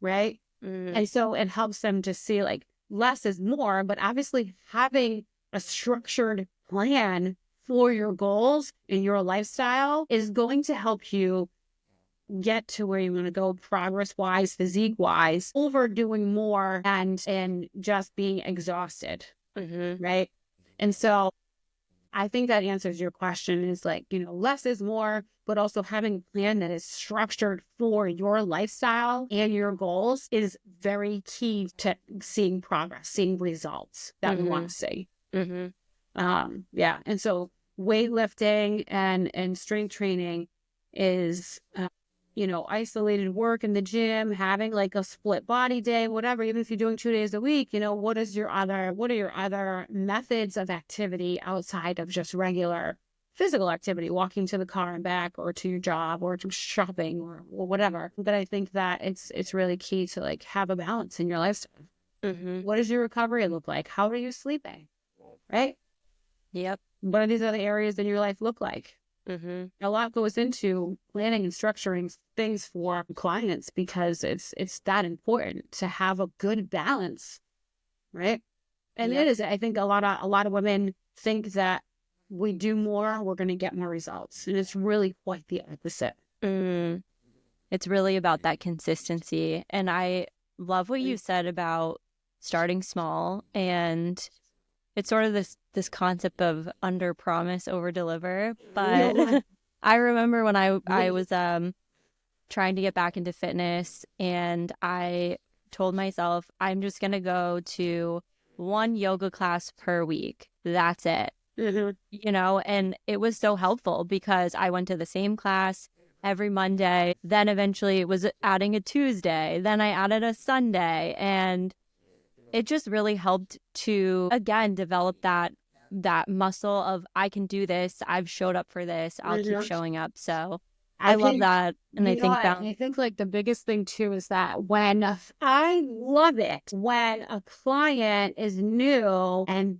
Right. And so it helps them to see like less is more, but obviously having a structured plan for your goals and your lifestyle is going to help you get to where you want to go progress wise, physique wise, over doing more and just being exhausted. Right. And so I think that answers your question is like, less is more, but also having a plan that is structured for your lifestyle and your goals is very key to seeing progress, seeing results that we want to see. Yeah. And so weightlifting and strength training is, isolated work in the gym, having like a split body day, whatever, even if you're doing 2 days a week, what are your other methods of activity outside of just regular physical activity, walking to the car and back or to your job or to shopping or whatever. But I think that it's really key to like have a balance in your lifestyle. What does your recovery look like? How are you sleeping? Right? Yep. What are these other areas in your life look like? A lot goes into planning and structuring things for clients because it's that important to have a good balance, right? And it is. I think a lot of women think that we do more, we're going to get more results, and it's really quite the opposite. It's really about that consistency, and I love what you said about starting small, and it's sort of this concept of under promise, over deliver. But I remember when I was trying to get back into fitness, and I told myself I'm just gonna go to one yoga class per week. That's it. And it was so helpful because I went to the same class every Monday. Then eventually it was adding a Tuesday. Then I added a Sunday, and it just really helped to, again, develop that muscle of I can do this. I've showed up for this. I'll keep showing up. So I love that. And I think like the biggest thing too is that I love it when a client is new and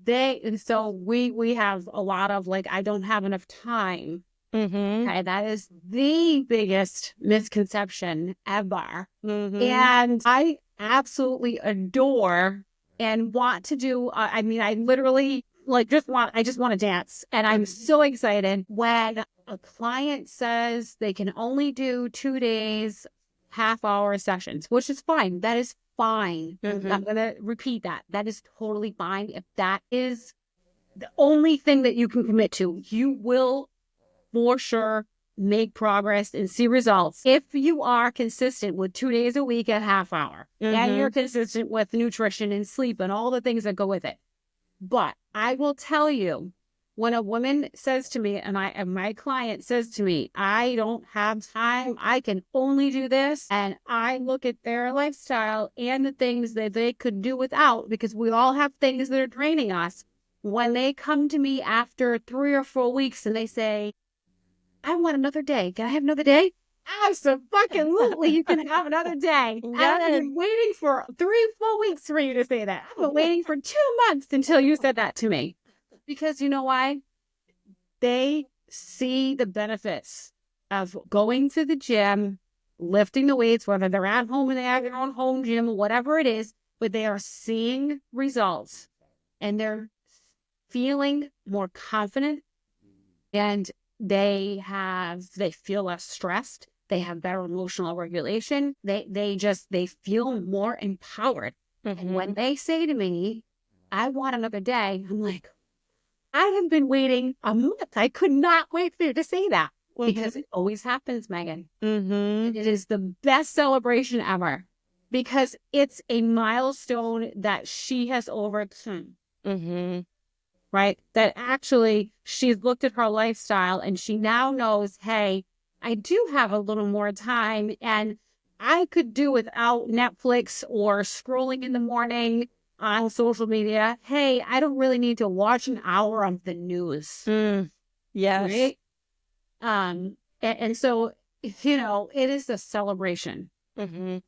so we have a lot of like, I don't have enough time. Okay, that is the biggest misconception ever. And I absolutely adore and want to do, I literally like I just want to dance. And I'm so excited when a client says they can only do 2 days, half-hour sessions, which is fine. That is fine. I'm going to repeat that. That is totally fine. If that is the only thing that you can commit to, you will for sure make progress and see results if you are consistent with 2 days a week at half hour and you're consistent with nutrition and sleep and all the things that go with it. But I will tell you, when a woman says to me and my client says to me, I don't have time, I can only do this, and I look at their lifestyle and the things that they could do without, because we all have things that are draining us. When they come to me after 3 or 4 weeks and they say, I want another day. Can I have another day? Absolutely, you can have another day. I've been waiting for 3, 4 weeks for you to say that. I've been waiting for 2 months until you said that to me. Because you know why? They see the benefits of going to the gym, lifting the weights, whether they're at home and they have their own home gym, whatever it is, but they are seeing results and they're feeling more confident and they feel less stressed. They have better emotional regulation. They feel more empowered. And when they say to me, I want another day, I'm like, I have been waiting a month. I could not wait for you to say that because it always happens, Megan. It is the best celebration ever because it's a milestone that she has overcome. Right? That actually she's looked at her lifestyle and she now knows, hey, I do have a little more time and I could do without Netflix or scrolling in the morning on social media. Hey, I don't really need to watch an hour of the news. Yes. Right? And so, it is a celebration. And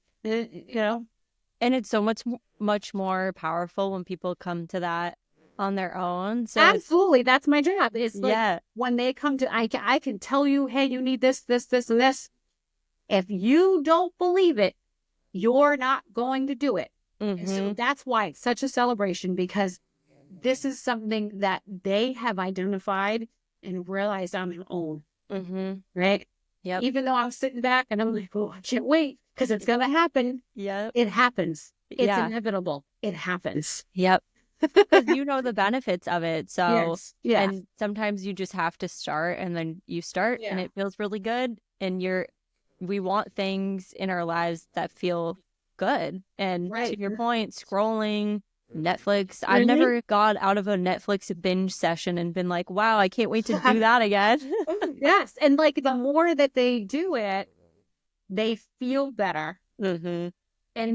it's so much more powerful when people come to that on their own. So absolutely, that's my job. It's like when they come to, I can tell you, hey, you need this, this, this, and this. If you don't believe it, you're not going to do it. And so that's why it's such a celebration, because this is something that they have identified and realized on their own. Right? Yep. Even though I'm sitting back and I'm like, oh, I can't wait because it's going to happen. Yep. It happens. It's inevitable. It happens. Yep. Because you know the benefits of it. So, yes. And sometimes you just have to start, and then you start and it feels really good. And we want things in our lives that feel good. And to your point, scrolling, Netflix. I've never got out of a Netflix binge session and been like, wow, I can't wait to do that again. Yes. And like the more that they do it, they feel better. And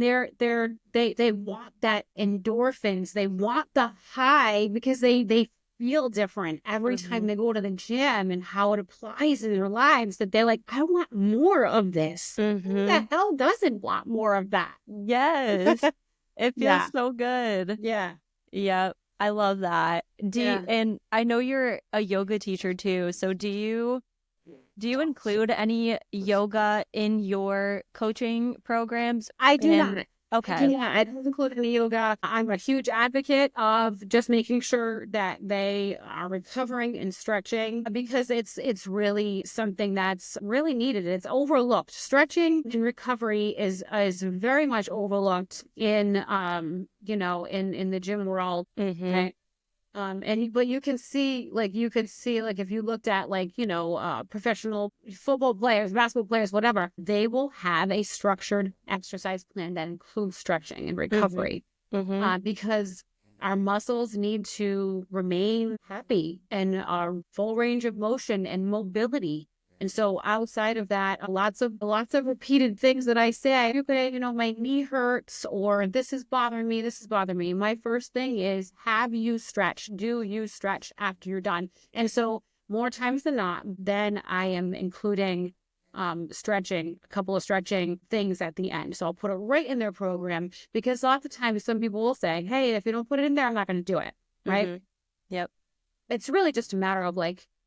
they want that endorphins. They want the high because they feel different every time they go to the gym, and how it applies in their lives, that they're like, I want more of this. Who the hell doesn't want more of that? Yes. It feels so good. Yeah. Yeah. I love that. And I know you're a yoga teacher too. So do you include any yoga in your coaching programs? I do not. Okay. Yeah, I don't include any yoga. I'm a huge advocate of just making sure that they are recovering and stretching, because it's really something that's really needed. It's overlooked. Stretching and recovery is very much overlooked in in the gym world. Okay? But you can see, like, if you looked at, professional football players, basketball players, whatever, they will have a structured exercise plan that includes stretching and recovery, because our muscles need to remain happy and our full range of motion and mobility. And so outside of that, lots of repeated things that I say, okay, my knee hurts, or this is bothering me. My first thing is, have you stretch? Do you stretch after you're done? And so more times than not, then I am including stretching, a couple of stretching things at the end. So I'll put it right in their program, because lots of times some people will say, hey, if you don't put it in there, I'm not going to do it. Right? Yep. It's really just a matter of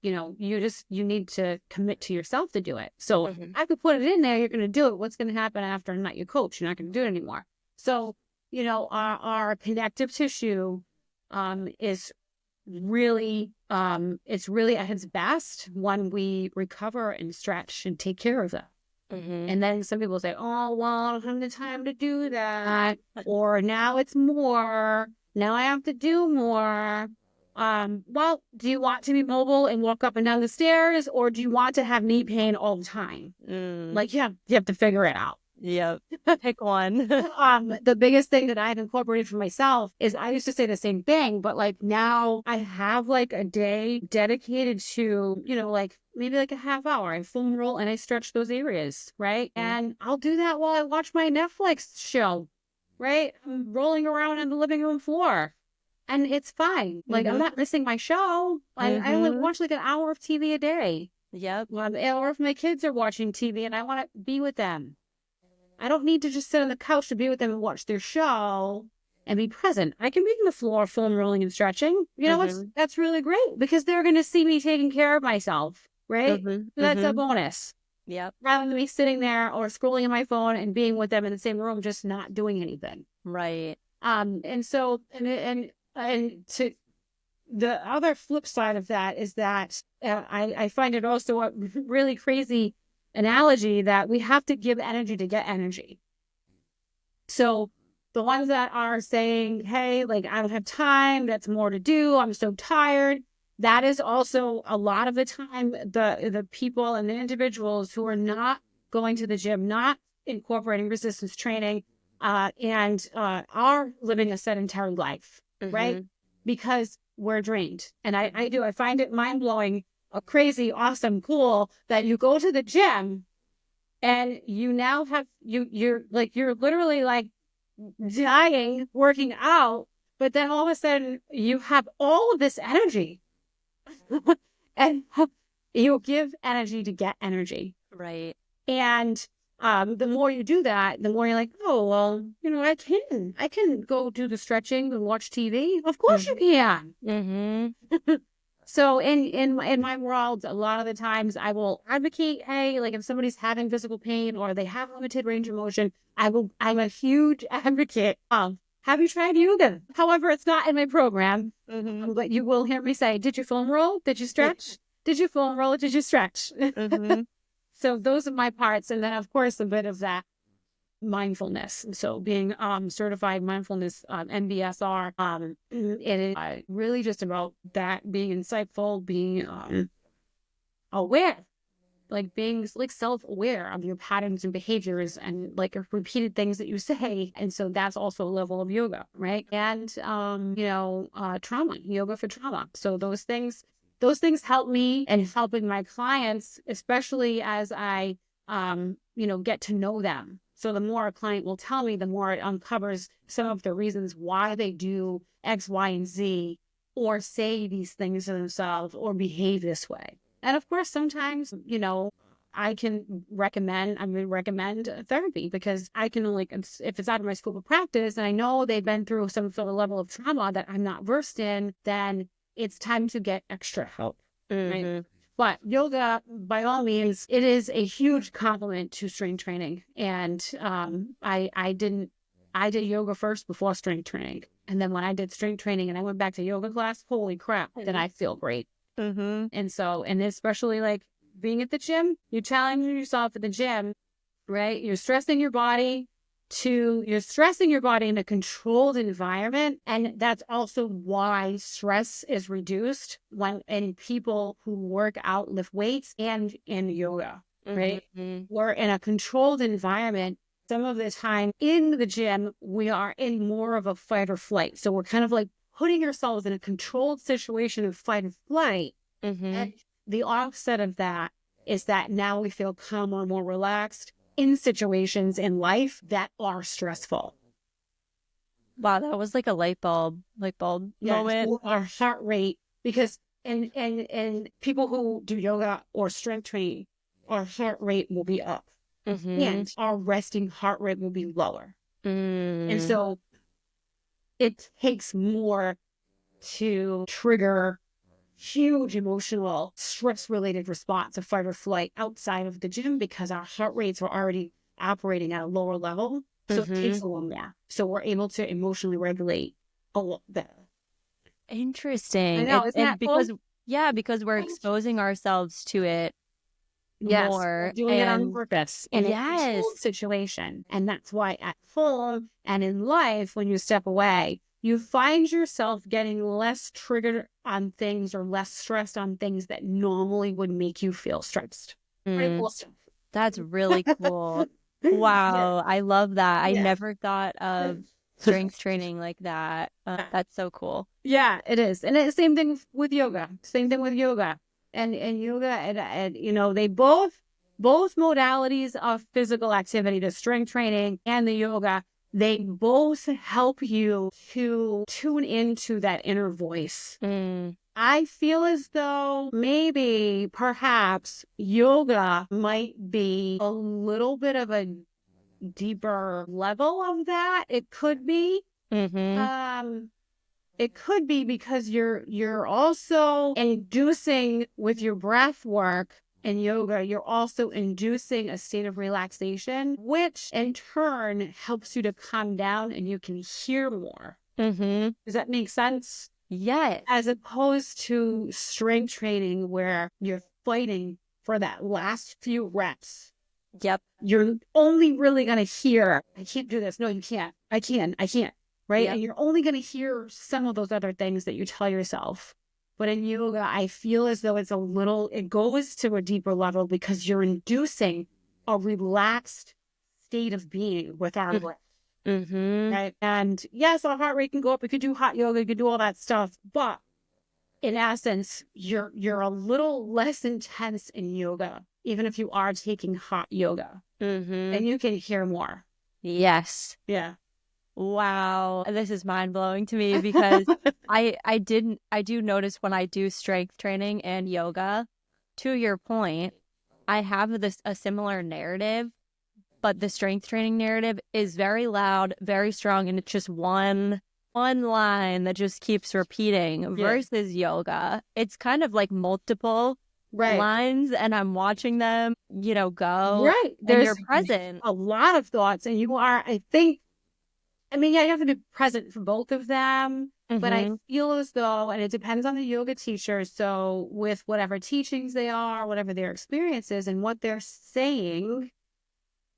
you need to commit to yourself to do it. So I could put it in there, you're going to do it. What's going to happen after I'm not your coach? You're not going to do it anymore. So, our connective tissue is really, it's really at its best when we recover and stretch and take care of that. And then some people say, oh, well, I don't have the time to do that. Or now it's more. Now I have to do more. Well, do you want to be mobile and walk up and down the stairs, or do you want to have knee pain all the time? You have to figure it out. Yep. Pick one. The biggest thing that I've incorporated for myself is, I used to say the same thing, but now I have a day dedicated to, maybe a half hour. I foam roll and I stretch those areas, right? And I'll do that while I watch my Netflix show, right? I'm rolling around on the living room floor. And it's fine. I'm not missing my show. I only watch an hour of TV a day. Yep. Or if my kids are watching TV and I want to be with them, I don't need to just sit on the couch to be with them and watch their show and be present. I can be on the floor, foam rolling and stretching. That's really great, because they're going to see me taking care of myself, right? That's a bonus. Yep. Rather than me sitting there or scrolling on my phone and being with them in the same room, just not doing anything. Right. And so, and to the other flip side of that is that I find it also really crazy analogy that we have to give energy to get energy. So the ones that are saying, hey, like, I don't have time, that's more to do, I'm so tired. That is also a lot of the time the people and the individuals who are not going to the gym, not incorporating resistance training, and are living a sedentary life, right? Because we're drained. And I find it mind blowing, crazy, awesome, cool that you go to the gym and you now have you're literally like dying working out, but then all of a sudden you have all of this energy and you give energy to get energy. Right. And the more you do that, the more you're like, oh, well, I can go do the stretching and watch TV. Of course you can. Mm-hmm. So in my world, a lot of the times I will advocate, hey, like if somebody's having physical pain or they have limited range of motion, I'm a huge advocate of, have you tried yoga? However, it's not in my program, but you will hear me say, did you foam roll? Did you stretch? Did you foam roll? Did you stretch? So those are my parts. And then of course, a bit of that mindfulness. So being certified mindfulness MBSR, it is really just about that, being insightful, being aware, like being like self-aware of your patterns and behaviors and like repeated things that you say. And so that's also a level of yoga, right? And trauma, yoga for trauma. So those things help me and helping my clients, especially as I get to know them. So the more a client will tell me, the more it uncovers some of the reasons why they do X, Y, and Z, or say these things to themselves or behave this way. And of course, sometimes, I would recommend therapy, because I can only, if it's out of my scope of practice and I know they've been through some sort of level of trauma that I'm not versed in, then it's time to get extra help. Right? But yoga, by all means, it is a huge complement to strength training. And I did yoga first before strength training. And then when I did strength training and I went back to yoga class, holy crap, did I feel great. And so, and especially like being at the gym, you're challenging yourself at the gym, right? You're stressing your body in a controlled environment. And that's also why stress is reduced when in people who work out, lift weights, and in yoga, right? We're in a controlled environment. Some of the time in the gym, we are in more of a fight or flight. So we're kind of like putting ourselves in a controlled situation of fight or flight. And the offset of that is that now we feel calmer, more relaxed in situations in life that are stressful. Wow, that was like a light bulb moment. Our heart rate, because and people who do yoga or strength training, our heart rate will be up, and our resting heart rate will be lower. And so it takes more to trigger huge emotional stress-related response of fight or flight outside of the gym, because our heart rates are already operating at a lower level. So it takes a little more. So we're able to emotionally regulate a lot better. Interesting. I know, isn't that because cool? because we're exposing ourselves to it Yes, more. doing it on purpose in a controlled situation. And that's why at home and in life, when you step away, you find yourself getting less triggered on things or less stressed on things that normally would make you feel stressed. Pretty cool stuff. That's really cool. Wow, I love that. I never thought of strength training like that. That's so cool. Yeah, it is. And it's the same thing with yoga. Same thing with yoga. And yoga and they both modalities of physical activity, the strength training and the yoga, they both help you to tune into that inner voice. I feel as though maybe, perhaps, yoga might be a little bit of a deeper level of that. It could be. It could be because you're also inducing with your breath work and yoga, you're also inducing a state of relaxation, which in turn helps you to calm down and you can hear more. Does that make sense? Yes. As opposed to strength training where you're fighting for that last few reps, Yep. you're only really going to hear, I can't do this. No, you can't. I can't. Right. Yep. And you're only going to hear some of those other things that you tell yourself. But in yoga, I feel as though it goes to a deeper level because you're inducing a relaxed state of being with our breath. Mm-hmm. Right. And yes, our heart rate can go up. We could do hot yoga. You could do all that stuff. But in essence, you're a little less intense in yoga, even if you are taking hot yoga, Mm-hmm. and you can hear more. Yes. Yeah. Wow. This is mind blowing to me because I do notice when I do strength training and yoga, to your point, I have a similar narrative, but the strength training narrative is very loud, very strong, and it's just one line that just keeps repeating versus yoga. It's kind of like multiple Right. lines and I'm watching them, go Right. and There's you're present. a lot of thoughts, and you are, I think, I mean, yeah, you have to be present for both of them. But I Mm-hmm. feel as though, and it depends on the yoga teacher. So, with whatever teachings they are, whatever their experience is, and what they're saying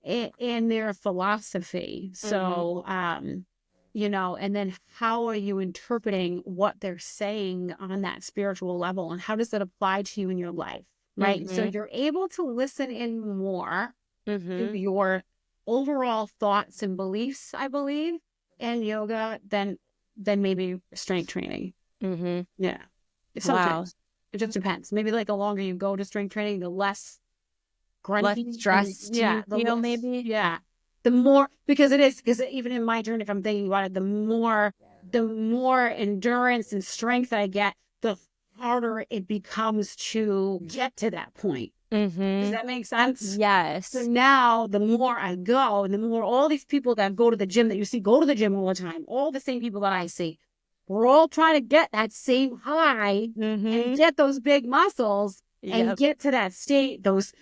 in their philosophy. So, and then how are you interpreting what they're saying on that spiritual level, and how does that apply to you in your life? Right. So Mm-hmm. you're able to listen in more Mm-hmm. to your overall thoughts and beliefs, I believe, in yoga than maybe strength training. Mm-hmm. Yeah. Wow. Sometimes. It just depends. Maybe like the longer you go to strength training, the less Less grunty and stressed you the feel, less, maybe? yeah. The more, because even in my journey, if I'm thinking about it, the more endurance and strength I get, the harder it becomes to get to that point. Does Mm-hmm. that make sense? So Yes. now the more I go, and the more all these people that go to the gym that you see go to the gym all the time, all the same people that I see, we're all trying to get that same high and Mm-hmm. get those big muscles and Yep. get to that state, those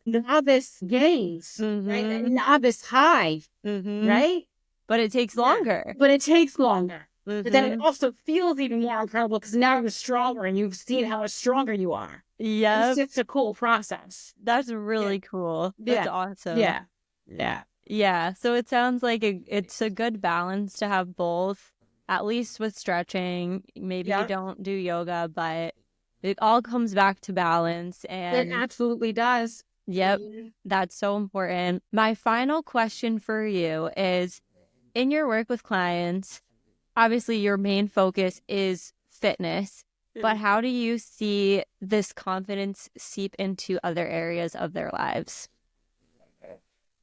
novice gains, right? That Mm-hmm. novice high, Mm-hmm. right? But it takes Yeah. longer. But it takes longer. But then it Mm-hmm. also feels even more incredible because now you're stronger and you've seen how much stronger you are. It's Yep. just a cool process. That's Yeah. really cool. That's Yeah. awesome. Yeah. Yeah. Yeah. So it sounds like it's a good balance to have both, at least with stretching. Maybe you Yeah. don't do yoga, but it all comes back to balance. It And absolutely does. yep, that's so important. My final question for you is, in your work with clients, obviously your main focus is fitness, but how do you see this confidence seep into other areas of their lives?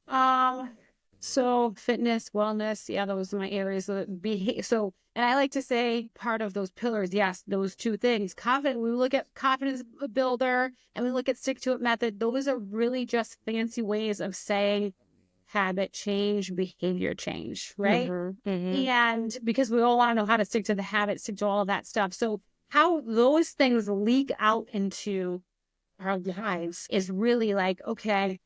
Um, so fitness, wellness, yeah, those are my areas of behavior. So, and I like to say part of those pillars, yes, those two things. Confident, we look at confidence builder and we look at stick to it method. Those are really just fancy ways of saying habit change, behavior change, right? Mm-hmm, mm-hmm, And because we all want to know how to stick to the habit, stick to all of that stuff. So how those things leak out into our lives is really like, okay,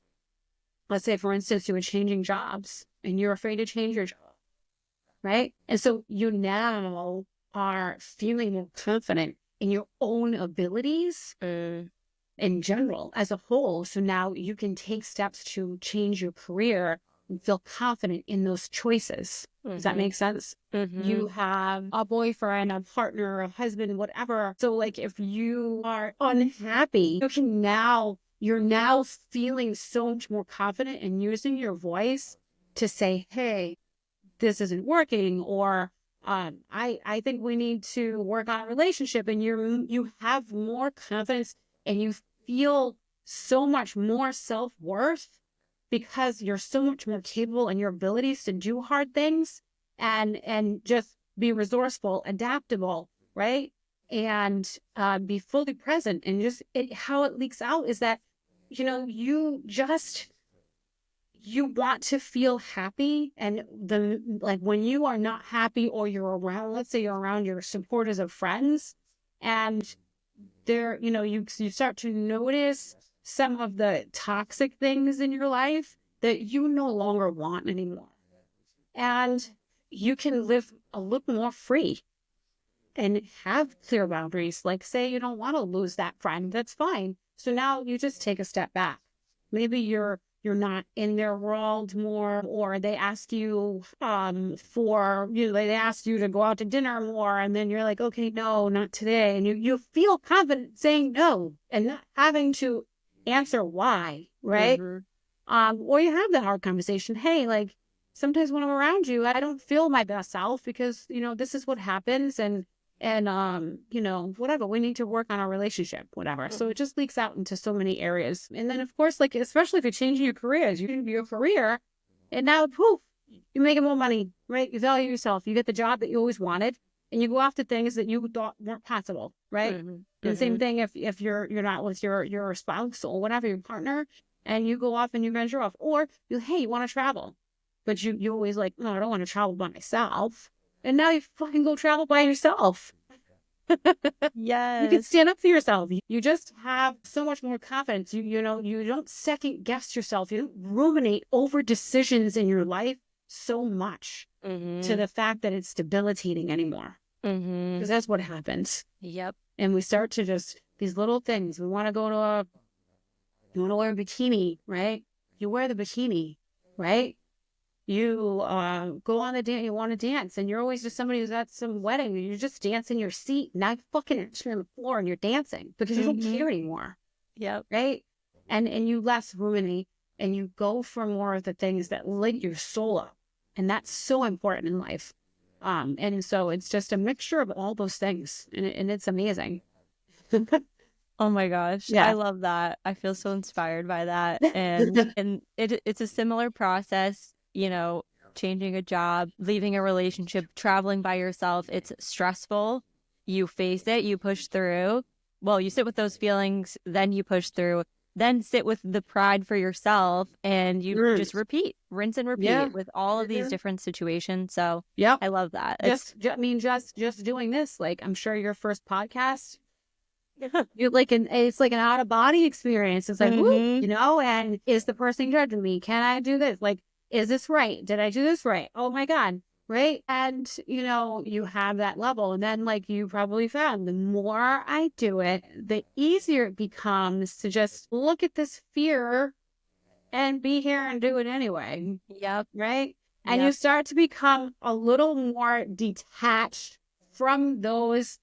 let's say, for instance, you were changing jobs and you're afraid to change your job, right? And so you now are feeling more confident in your own abilities mm, in general as a whole. So now you can take steps to change your career and feel confident in those choices. Does that mm-hmm, make sense? mm-hmm, You have a boyfriend, a partner, a husband, whatever. So like if you are unhappy, you're now feeling so much more confident and using your voice to say, hey, this isn't working, or I think we need to work on a relationship, and you have more confidence and you feel so much more self-worth because you're so much more capable in your abilities to do hard things and just be resourceful, adaptable, right? And be fully present. And just how it leaks out is that, you want to feel happy, and when you are not happy or you're around, let's say you're around your supporters of friends, and you start to notice some of the toxic things in your life that you no longer want anymore, and you can live a little more free, and have clear boundaries. Like, say you don't want to lose that friend, that's fine. So now you just take a step back. Maybe you're not in their world more, or they ask you for they ask you to go out to dinner more, and then you're like, okay, no, not today, and you feel confident saying no and not having to answer why, right? Or you have that hard conversation. Hey, like, sometimes when I'm around you, I don't feel my best self because, this is what happens. And whatever, we need to work on our relationship, whatever. So it just leaks out into so many areas. And then, of course, like, especially if you're changing your careers, you do your career and now, poof, you're making more money, right? You value yourself. You get the job that you always wanted and you go after things that you thought weren't possible, right? And the same thing if you're not with your spouse or whatever, your partner, and you go off and you venture off, or you want to travel, but you always like, no, I don't want to travel by myself, and now you fucking go travel by yourself. You can Yes. stand up for yourself. You just have so much more confidence. You don't second guess yourself. You don't ruminate over decisions in your life so much to the fact that it's debilitating anymore. Because that's what happens. Yep. And we start to just, these little things. You want to wear a bikini, right? You wear the bikini, right? You go on the dance, you want to dance, and you're always just somebody who's at some wedding, and you're just dancing your seat, not fucking on the floor, and you're dancing because you don't care anymore. Yep. Right? And you less ruminate, and you go for more of the things that light your soul up. And that's so important in life. And so it's just a mixture of all those things, and it's amazing. Oh my gosh. Yeah. I love that. I feel so inspired by that. And it's a similar process, changing a job, leaving a relationship, traveling by yourself. It's stressful. You face it, you push through. Well, you sit with those feelings, then you push through, then sit with the pride for yourself, and you just repeat, rinse and repeat with all of these different situations. So Yep. I love that. Just doing this, like, I'm sure your first podcast, it's like an out of body experience. It's like, woo, and is the person judging me? Can I do this? Like, is this right? Did I do this right? Oh my God. Right. And, you have that level. And then, like you probably found, the more I do it, the easier it becomes to just look at this fear and be here and do it anyway. Yep. Right. And you start to become a little more detached from those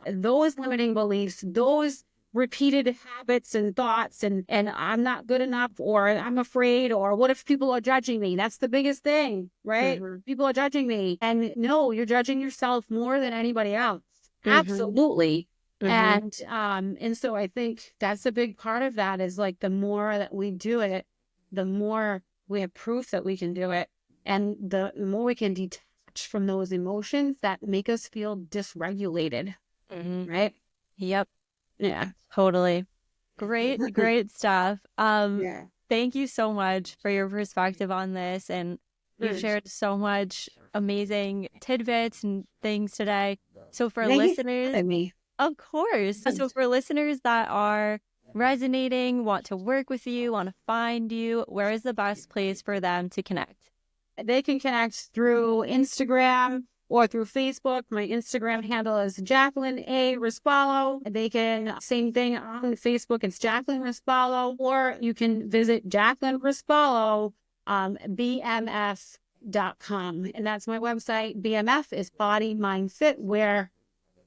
limiting beliefs, those repeated habits and thoughts, and I'm not good enough, or I'm afraid, or what if people are judging me? That's the biggest thing, right? People are judging me. And no, you're judging yourself more than anybody else. Absolutely. And so I think that's a big part of that, is like, the more that we do it, the more we have proof that we can do it. And the more we can detach from those emotions that make us feel dysregulated. Right? Yep. Yeah. Totally. Great stuff. Thank you so much for your perspective on this, and you've shared so much amazing tidbits and things today. So for listeners, of course. So for listeners that are resonating, want to work with you, want to find you, where is the best place for them to connect? They can connect through Instagram or through Facebook. My Instagram handle is Jaclyn A. Raspallo. They can, same thing on Facebook, it's Jaclyn Raspallo, or you can visit Jaclyn Raspallo, BMF.com. And that's my website. BMF is Body, Mind, Fit, where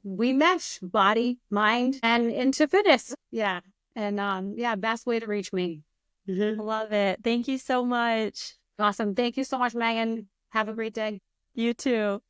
we mesh body, mind, and into fitness. Yeah. And best way to reach me. Love it. Thank you so much. Awesome. Thank you so much, Megan. Have a great day. You too.